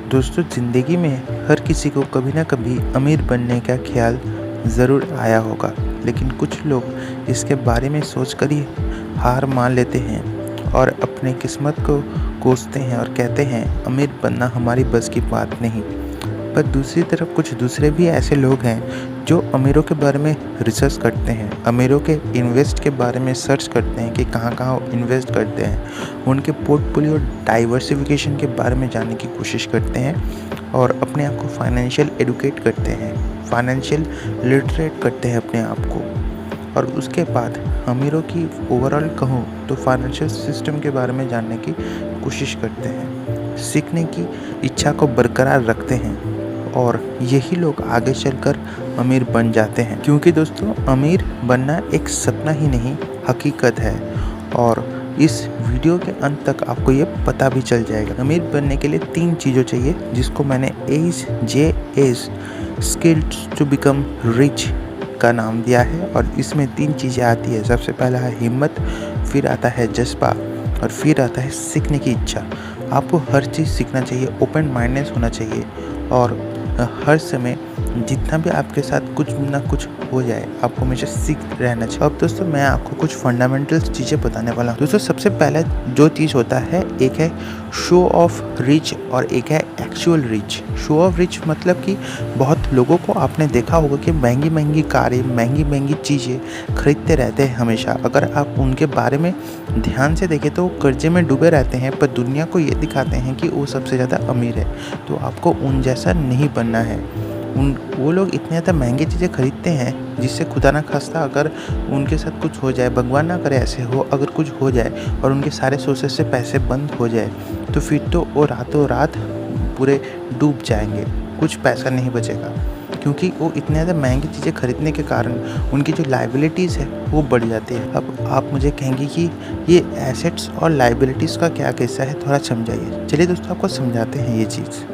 दोस्तों, ज़िंदगी में हर किसी को कभी ना कभी अमीर बनने का ख्याल ज़रूर आया होगा, लेकिन कुछ लोग इसके बारे में सोचकर ही हार मान लेते हैं और अपने किस्मत को कोसते हैं और कहते हैं अमीर बनना हमारी बस की बात नहीं। पर दूसरी तरफ कुछ दूसरे भी ऐसे लोग हैं जो अमीरों के बारे में रिसर्च करते हैं, अमीरों के इन्वेस्ट के बारे में सर्च करते हैं कि कहाँ कहाँ इन्वेस्ट करते हैं, उनके पोर्टफोलियो डाइवर्सिफिकेशन के बारे में जानने की कोशिश करते हैं और अपने आप को फाइनेंशियल एडुकेट करते हैं, फाइनेंशियल लिटरेट करते हैं अपने आप को। और उसके बाद अमीरों की ओवरऑल कहूँ तो फाइनेंशियल सिस्टम के बारे में जानने की कोशिश करते हैं, सीखने की इच्छा को बरकरार रखते हैं और यही लोग आगे चलकर अमीर बन जाते हैं। क्योंकि दोस्तों, अमीर बनना एक सपना ही नहीं, हकीकत है। और इस वीडियो के अंत तक आपको ये पता भी चल जाएगा। अमीर बनने के लिए 3 चीज़ें चाहिए, जिसको मैंने ACE skills to become rich का नाम दिया है। और इसमें 3 चीज़ें आती है। सबसे पहला है हिम्मत, फिर आता है जज्बा और फिर आता है सीखने की इच्छा। आपको हर चीज़ सीखना चाहिए, ओपन माइंडनेस होना चाहिए और हर समय जितना भी आपके साथ कुछ ना कुछ हो जाए, आपको हमेशा सीख रहना चाहिए। अब दोस्तों, मैं आपको कुछ फंडामेंटल चीज़ें बताने वाला हूँ। दोस्तों, सबसे पहले जो चीज़ होता है, एक है शो ऑफ रिच और एक है actual rich. Show off rich मतलब कि बहुत लोगों को आपने देखा होगा कि महंगी महंगी कारें, महंगी महंगी चीज़ें खरीदते रहते हैं हमेशा। अगर आप उनके बारे में ध्यान से देखें तो वो कर्जे में डूबे रहते हैं, पर दुनिया को ये दिखाते हैं कि वो सबसे ज़्यादा अमीर है। तो आपको उन जैसा नहीं बनना है। वो लोग इतने ज़्यादा महंगी चीज़ें खरीदते हैं जिससे खुदा ना खास्ता अगर उनके साथ कुछ हो जाए, भगवान ना करे ऐसे हो, अगर कुछ हो जाए और उनके सारे सोर्सेस से पैसे बंद हो जाए तो फिर तो वो रातों रात पूरे डूब जाएंगे, कुछ पैसा नहीं बचेगा। क्योंकि वो इतने ज़्यादा महंगी चीज़ें खरीदने के कारण उनकी जो लाइबिलिटीज़ है वो बढ़ जाती है। अब आप मुझे कहेंगे कि ये एसेट्स और लाइबिलिटीज़ का क्या किस्सा है, थोड़ा समझाइए। चलिए दोस्तों, आपको समझाते हैं ये चीज़।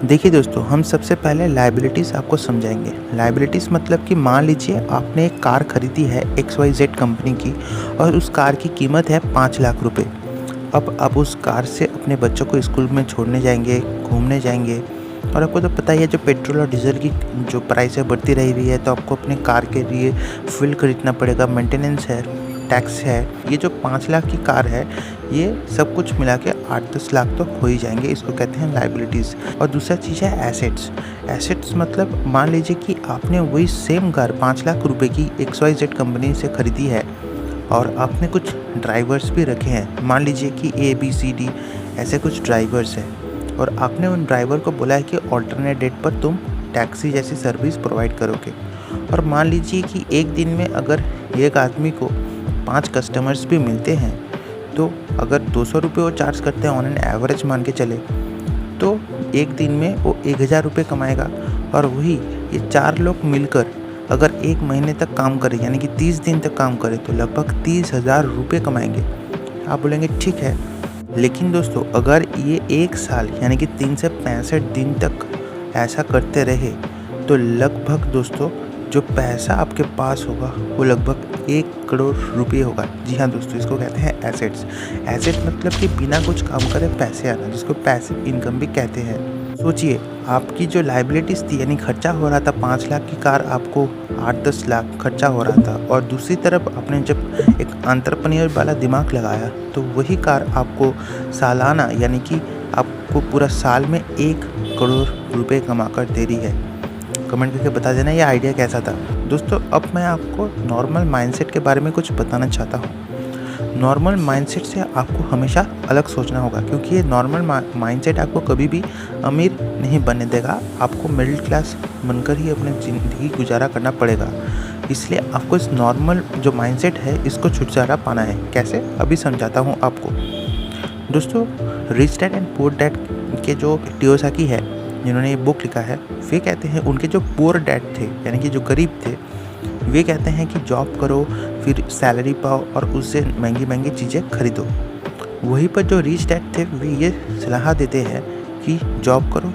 देखिए दोस्तों, हम सबसे पहले लाइबिलिटीज़ आपको समझाएंगे। लाइबिलिटीज़ मतलब कि मान लीजिए आपने एक कार खरीदी है XYZ कंपनी की और उस कार की कीमत है 5 लाख रुपए। अब आप उस कार से अपने बच्चों को स्कूल में छोड़ने जाएंगे, घूमने जाएंगे और आपको तो पता ही है जो पेट्रोल और डीजल की जो प्राइस है बढ़ती रह रही है, तो आपको अपने कार के लिए फ्यूल खरीदना पड़ेगा, मेंटेनेंस है, टैक्स है। ये जो 5 लाख की कार है, ये सब कुछ मिला के 8-10 लाख तो हो ही जाएंगे। इसको कहते हैं लाइबिलिटीज़। और दूसरा चीज़ है एसेट्स। एसेट्स मतलब मान लीजिए कि आपने वही सेम कार 5 लाख रुपए की XYZ कंपनी से ख़रीदी है और आपने कुछ ड्राइवर्स भी रखे हैं। मान लीजिए कि ABCD ऐसे कुछ ड्राइवर्स हैं और आपने उन ड्राइवर को बोला है कि ऑल्टरनेट डेट पर तुम टैक्सी जैसी सर्विस प्रोवाइड करोगे। और मान लीजिए कि एक दिन में अगर एक आदमी को 5 कस्टमर्स भी मिलते हैं, तो अगर 200 रुपये वो चार्ज करते हैं ऑन एन एवरेज मान के चले, तो एक दिन में वो 1000 रुपये कमाएगा। और वही ये 4 लोग मिलकर अगर 1 महीने तक काम करें, यानी कि 30 दिन तक काम करें, तो लगभग 30,000 रुपये कमाएंगे। आप बोलेंगे ठीक है, लेकिन दोस्तों अगर ये 1 साल यानी कि 365 दिन तक ऐसा करते रहे तो लगभग दोस्तों जो पैसा आपके पास होगा वो लगभग 1 करोड़ रुपये होगा। जी हाँ दोस्तों, इसको कहते हैं एसेट्स। एसेट मतलब कि बिना कुछ काम करे पैसे आना, जिसको पैसिव इनकम भी कहते हैं। सोचिए, आपकी जो लाइबिलिटीज़ थी, यानी खर्चा हो रहा था 5 लाख की कार, आपको 8-10 लाख खर्चा हो रहा था। और दूसरी तरफ आपने जब एक एंटरप्रेन्योर वाला दिमाग लगाया तो वही कार आपको सालाना यानी कि आपको पूरा साल में 1 करोड़ रुपये कमा कर दे रही है। कमेंट करके बता देना ये आइडिया कैसा था। दोस्तों, अब मैं आपको नॉर्मल माइंडसेट के बारे में कुछ बताना चाहता हूँ। नॉर्मल माइंडसेट से आपको हमेशा अलग सोचना होगा, क्योंकि ये नॉर्मल माइंडसेट आपको कभी भी अमीर नहीं बनने देगा। आपको मिडिल क्लास बनकर ही अपनी ज़िंदगी गुजारा करना पड़ेगा। इसलिए आपको इस नॉर्मल जो माइंडसेट है इसको छुटकारा पाना है। कैसे, अभी समझाता हूँ आपको। दोस्तों, rich dad and poor dad के जो कियोसाकी है, जिन्होंने ये बुक लिखा है, वे कहते हैं उनके जो पुअर डैड थे यानी कि जो गरीब थे, वे कहते हैं कि जॉब करो, फिर सैलरी पाओ और उससे महंगी महंगी चीज़ें खरीदो। वहीं पर जो रिच डैड थे वे ये सलाह देते हैं कि जॉब करो,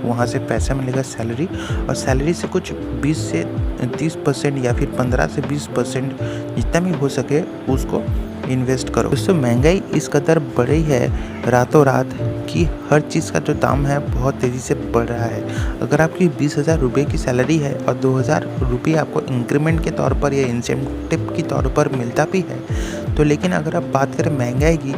वहाँ से पैसा मिलेगा सैलरी, और सैलरी से कुछ 20 से 30% या फिर 15 से 20% जितना भी हो सके उसको इन्वेस्ट करो। उससे महंगाई इस कदर बढ़ी है रातों रात क्योंकि हर चीज़ का जो दाम है बहुत तेज़ी से बढ़ रहा है। अगर आपकी 20,000 रुपये की सैलरी है और 2,000 रुपये आपको इंक्रीमेंट के तौर पर या इंसेंटिव के तौर पर मिलता भी है, तो लेकिन अगर आप बात करें महंगाई की,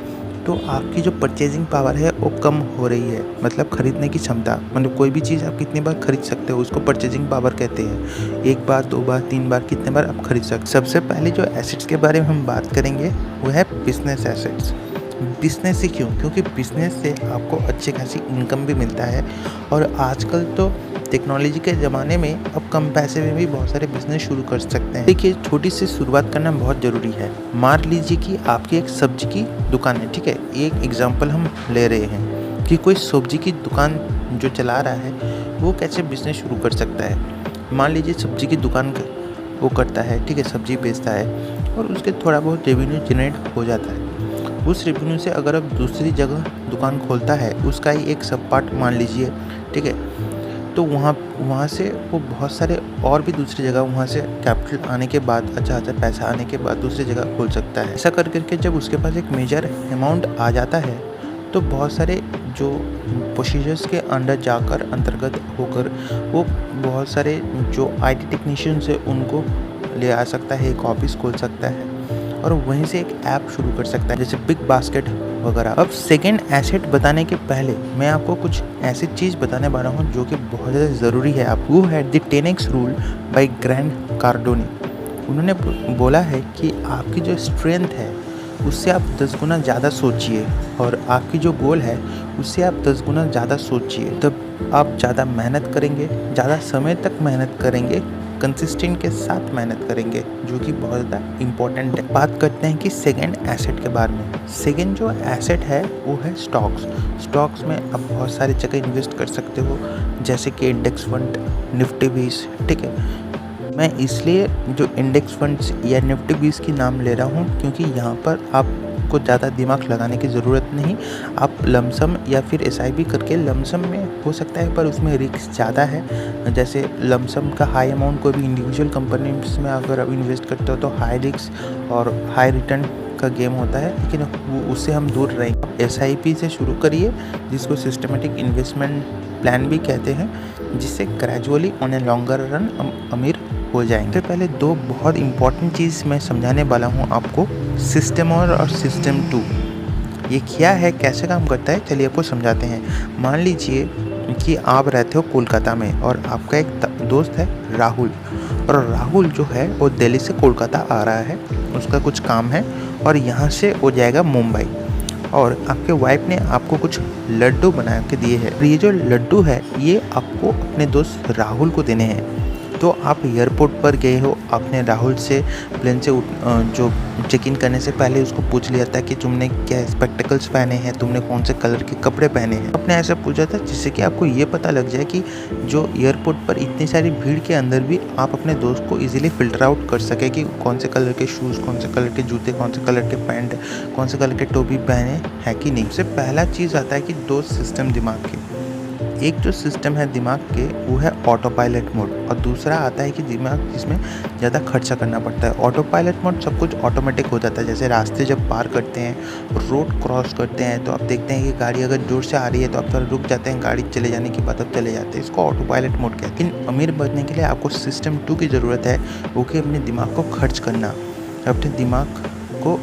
तो आपकी जो परचेजिंग पावर है वो कम हो रही है। मतलब खरीदने की क्षमता, मतलब कोई भी चीज़ आप कितनी बार खरीद सकते हो उसको परचेजिंग पावर कहते हैं। 1 बार, 2 बार, 3 बार, कितने बार आप खरीद सकते। सबसे पहले जो एसेट्स के बारे में हम बात करेंगे वो है बिजनेस एसेट्स। बिजनेस से क्यों? क्योंकि बिजनेस से आपको अच्छी खासी इनकम भी मिलता है और आजकल तो टेक्नोलॉजी के ज़माने में अब कम पैसे में भी बहुत सारे बिजनेस शुरू कर सकते हैं। देखिए, छोटी सी शुरुआत करना बहुत ज़रूरी है। मान लीजिए कि आपकी एक सब्जी की दुकान है, ठीक है। एक एग्जांपल हम ले रहे हैं कि कोई सब्जी की दुकान जो चला रहा है वो कैसे बिजनेस शुरू कर सकता है। मान लीजिए सब्जी की दुकान वो करता है, ठीक है, सब्जी बेचता है और उसके थोड़ा बहुत रेवेन्यू जनरेट हो जाता है। उस रेवेन्यू से अगर अब दूसरी जगह दुकान खोलता है, उसका ही एक सब पार्ट मान लीजिए, ठीक है, तो वहाँ से वो बहुत सारे और भी दूसरी जगह वहाँ से कैपिटल आने के बाद, अच्छा पैसा आने के बाद दूसरी जगह खोल सकता है। ऐसा कर करके जब उसके पास एक मेजर अमाउंट आ जाता है तो बहुत सारे जो प्रोसीजर्स के अंडर जाकर अंतर्गत होकर वो बहुत सारे जो IT टेक्नीशियंस है उनको ले आ सकता है, एक ऑफिस खोल सकता है और वहीं से एक ऐप शुरू कर सकता है, जैसे बिग बास्केट वगैरह। अब सेकेंड एसेट बताने के पहले मैं आपको कुछ ऐसी चीज़ बताने वाला हूँ जो कि बहुत ज़्यादा ज़रूरी है। आप वो है the 10x rule by Grant Cardone. उन्होंने बोला है कि आपकी जो स्ट्रेंथ है उससे आप 10 गुना ज़्यादा सोचिए और आपकी जो गोल है उससे आप 10 गुना ज़्यादा सोचिए, तब आप ज़्यादा मेहनत करेंगे, ज़्यादा समय तक मेहनत करेंगे, कंसिस्टेंट के साथ मेहनत करेंगे, जो कि बहुत ज़्यादा इम्पोर्टेंट है। बात करते हैं कि सेकेंड एसेट के बारे में। सेकेंड जो एसेट है वो है स्टॉक्स। स्टॉक्स में आप बहुत सारी जगह इन्वेस्ट कर सकते हो, जैसे कि इंडेक्स फंड, निफ्टी 20, ठीक है। मैं इसलिए जो इंडेक्स फंड्स या निफ्टी 20 की नाम ले रहा हूँ क्योंकि यहाँ पर आपको ज़्यादा दिमाग लगाने की ज़रूरत नहीं। आप लमसम या फिर SIP करके लमसम में हो सकता है, पर उसमें रिस्क ज़्यादा है। जैसे लमसम का हाई अमाउंट कोई भी इंडिविजुअल कंपनीज में अगर आप इन्वेस्ट करते हो तो हाई रिस्क और हाई रिटर्न का गेम होता है, लेकिन उससे हम दूर रहेंगे। SIP से शुरू करिए, जिसको सिस्टमेटिक इन्वेस्टमेंट प्लान भी कहते हैं, जिससे gradually on a longer run अमीर हो जाएंगे। तो पहले 2 बहुत इंपॉर्टेंट चीज़ मैं समझाने वाला हूँ आपको, सिस्टम और सिस्टम 2। ये क्या है, कैसे काम करता है, चलिए आपको समझाते हैं। मान लीजिए कि आप रहते हो कोलकाता में और आपका एक दोस्त है राहुल, और राहुल जो है वो दिल्ली से कोलकाता आ रहा है, उसका कुछ काम है और यहाँ से वो जाएगा मुंबई, और आपके वाइफ ने आपको कुछ लड्डू बना के दिए हैं। ये जो लड्डू है ये आपको अपने दोस्त राहुल को देने हैं। तो आप एयरपोर्ट पर गए हो, आपने राहुल से प्लेन से जो चेक इन करने से पहले उसको पूछ लिया था कि तुमने क्या स्पेक्टिकल्स पहने हैं, तुमने कौन से कलर के कपड़े पहने हैं। आपने ऐसा पूछा था जिससे कि आपको ये पता लग जाए कि जो एयरपोर्ट पर इतनी सारी भीड़ के अंदर भी आप अपने दोस्त को इजीली फिल्टर आउट कर सके कि कौन से कलर के शूज़, कौन से कलर के जूते, कौन से कलर के पैंट, कौन से कलर के टोपी पहने हैं कि नहीं। सबसे पहला चीज़ आता है कि 2 सिस्टम दिमाग के। एक जो सिस्टम है दिमाग के वो है ऑटो पायलट मोड, और दूसरा आता है कि दिमाग जिसमें ज़्यादा खर्चा करना पड़ता है। ऑटो पायलट मोड सब कुछ ऑटोमेटिक हो जाता है, जैसे रास्ते जब पार करते हैं, रोड क्रॉस करते हैं, तो आप देखते हैं कि गाड़ी अगर जोर से आ रही है तो आप थोड़ा रुक जाते हैं, गाड़ी चले जाने के बाद आप चले जाते हैं। इसको ऑटो पायलट मोड कहते हैं। लेकिन अमीर बनने के लिए आपको सिस्टम 2 की ज़रूरत है, वो कि अपने दिमाग को खर्च करना, अपने दिमाग को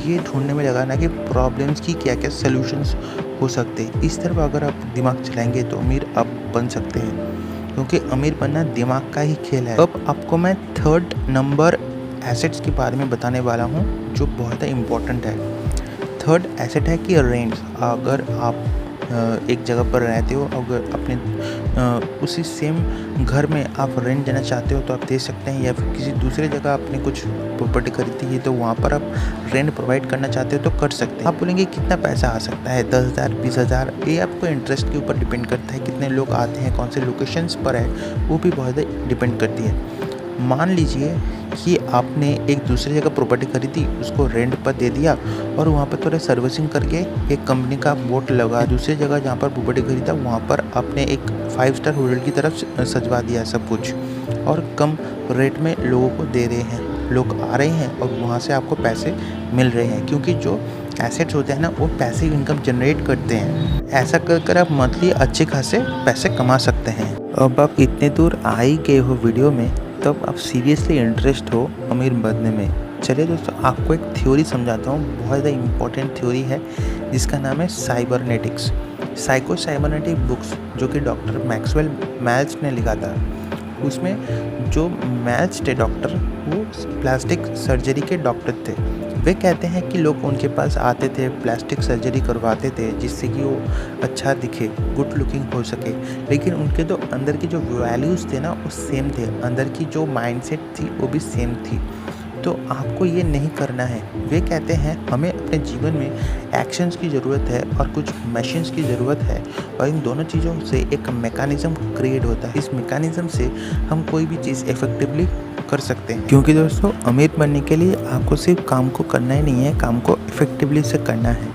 ये ढूंढने में लगाना कि प्रॉब्लम्स की क्या क्या सॉल्यूशंस हो सकते हैं। इस तरह अगर आप दिमाग चलाएंगे तो अमीर आप बन सकते हैं, क्योंकि अमीर बनना दिमाग का ही खेल है। अब आपको मैं 3rd नंबर एसेट्स के बारे में बताने वाला हूँ जो बहुत ही इम्पोर्टेंट है। 3rd एसेट है कि रेंट्स। अगर आप एक जगह पर रहते हो, अगर अपने उसी सेम घर में आप रेंट देना चाहते हो तो आप दे सकते हैं, या फिर किसी दूसरे जगह आपने कुछ प्रॉपर्टी खरीदी है तो वहाँ पर आप रेंट प्रोवाइड करना चाहते हो तो कर सकते हैं। आप बोलेंगे कितना पैसा आ सकता है, 10,000, 20,000, ये आपको इंटरेस्ट के ऊपर डिपेंड करता है, कितने लोग आते हैं, कौन से लोकेशंस पर है, वो भी बहुत ज़्यादा डिपेंड करती है। मान लीजिए कि आपने एक दूसरी जगह प्रॉपर्टी खरीदी, उसको रेंट पर दे दिया और वहाँ पर थोड़ा सर्विसिंग करके एक कंपनी का बोर्ड लगा। दूसरी जगह जहाँ पर प्रॉपर्टी खरीदा वहाँ पर आपने एक 5 स्टार होटल की तरफ सजवा दिया सब कुछ, और कम रेट में लोगों को दे रहे हैं। लोग आ रहे हैं और वहाँ से आपको पैसे मिल रहे हैं, क्योंकि जो एसेट्स होते हैं ना वो पैसिव इनकम जनरेट करते हैं। ऐसा कर कर आप मंथली अच्छे खासे पैसे कमा सकते हैं। अब आप इतने दूर आ ही गए हो वीडियो में, तब आप सीरियसली इंटरेस्ट हो अमीर बनने में। चलिए दोस्तों, आपको एक थ्योरी समझाता हूँ, बहुत ज़्यादा इम्पोर्टेंट थ्योरी है जिसका नाम है साइबरनेटिक्स। साइकोसाइबरनेटिक बुक्स जो कि डॉक्टर मैक्सवेल मैल्स ने लिखा था, उसमें जो मैल्स थे डॉक्टर, वो प्लास्टिक सर्जरी के डॉक्टर थे। वे कहते हैं कि लोग उनके पास आते थे, प्लास्टिक सर्जरी करवाते थे जिससे कि वो अच्छा दिखे, गुड लुकिंग हो सके, लेकिन उनके तो अंदर की जो वैल्यूज़ थे ना वो सेम थे, अंदर की जो माइंडसेट थी वो भी सेम थी। तो आपको ये नहीं करना है। वे कहते हैं हमें अपने जीवन में एक्शंस की ज़रूरत है और कुछ मशीन्स की ज़रूरत है, और इन दोनों चीज़ों से एक मैकेनिज़्म क्रिएट होता है। इस मैकेनिज़्म से हम कोई भी चीज़ इफ़ेक्टिवली कर सकते हैं, क्योंकि दोस्तों अमीर बनने के लिए आपको सिर्फ काम को करना ही नहीं है, काम को इफ़ेक्टिवली से करना है।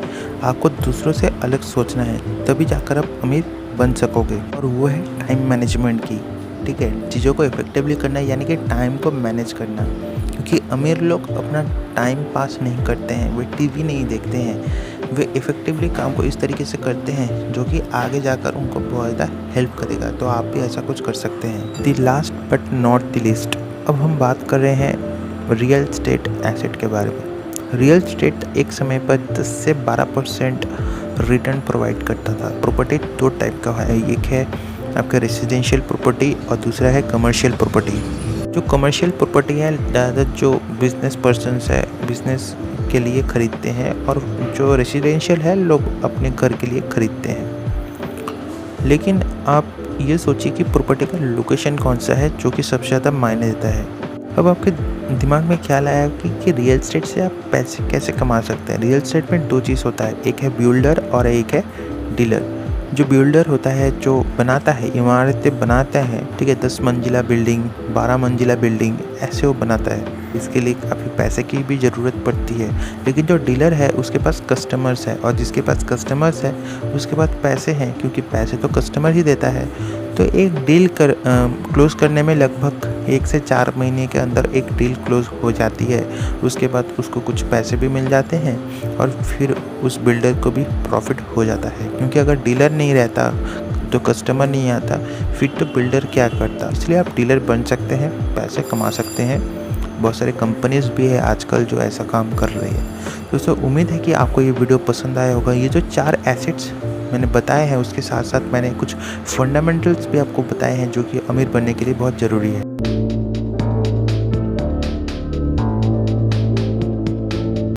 आपको दूसरों से अलग सोचना है, तभी जाकर आप अमीर बन सकोगे। और वो है टाइम मैनेजमेंट की। ठीक है, चीज़ों को इफ़ेक्टिवली करना यानी कि टाइम को मैनेज करना। क्योंकि अमीर लोग अपना टाइम पास नहीं करते हैं, वे टीवी नहीं देखते हैं, वे इफ़ेक्टिवली काम को इस तरीके से करते हैं जो कि आगे जाकर उनको बहुत ज़्यादा हेल्प करेगा। तो आप भी ऐसा कुछ कर सकते हैं। The last but not the least, अब हम बात कर रहे हैं रियल एस्टेट एसेट के बारे में। रियल एस्टेट एक समय पर 10 से 12% रिटर्न प्रोवाइड करता था। प्रॉपर्टी दो टाइप का है, एक है आपका रेसिडेंशियल प्रॉपर्टी और दूसरा है कमर्शियल प्रॉपर्टी। जो कमर्शियल प्रॉपर्टी है ज़्यादातर जो बिजनेस पर्सनस है, बिजनेस के लिए ख़रीदते हैं, और जो रेसिडेंशियल है लोग अपने घर के लिए ख़रीदते हैं। लेकिन आप ये सोचिए कि प्रॉपर्टी का लोकेशन कौन सा है जो कि सबसे ज़्यादा मायने देता है। अब आपके दिमाग में ख्याल आया कि रियल एस्टेट से आप पैसे कैसे कमा सकते हैं। रियल एस्टेट में दो चीज़ होता है, एक है बिल्डर और एक है डीलर। जो बिल्डर होता है, जो बनाता है, इमारतें बनाता है, ठीक है, 10 मंजिला बिल्डिंग, 12 मंजिला बिल्डिंग, ऐसे वो बनाता है। इसके लिए काफ़ी पैसे की भी ज़रूरत पड़ती है। लेकिन जो डीलर है उसके पास कस्टमर्स है, और जिसके पास कस्टमर्स है उसके पास पैसे हैं, क्योंकि पैसे तो कस्टमर ही देता है। तो एक डील क्लोज़ करने में लगभग 1 से 4 महीने के अंदर एक डील क्लोज़ हो जाती है। उसके बाद उसको कुछ पैसे भी मिल जाते हैं और फिर उस बिल्डर को भी प्रॉफिट हो जाता है। क्योंकि अगर डीलर नहीं रहता तो कस्टमर नहीं आता, फिर तो बिल्डर क्या करता। इसलिए आप डीलर बन सकते हैं, पैसे कमा सकते हैं। बहुत सारे कंपनीज भी है आजकल जो ऐसा काम कर रही है। दोस्तों, उम्मीद है कि आपको ये वीडियो पसंद आया होगा। ये जो 4 एसेट्स मैंने बताए हैं उसके साथ साथ मैंने कुछ फंडामेंटल्स भी आपको बताए हैं जो कि अमीर बनने के लिए बहुत ज़रूरी है।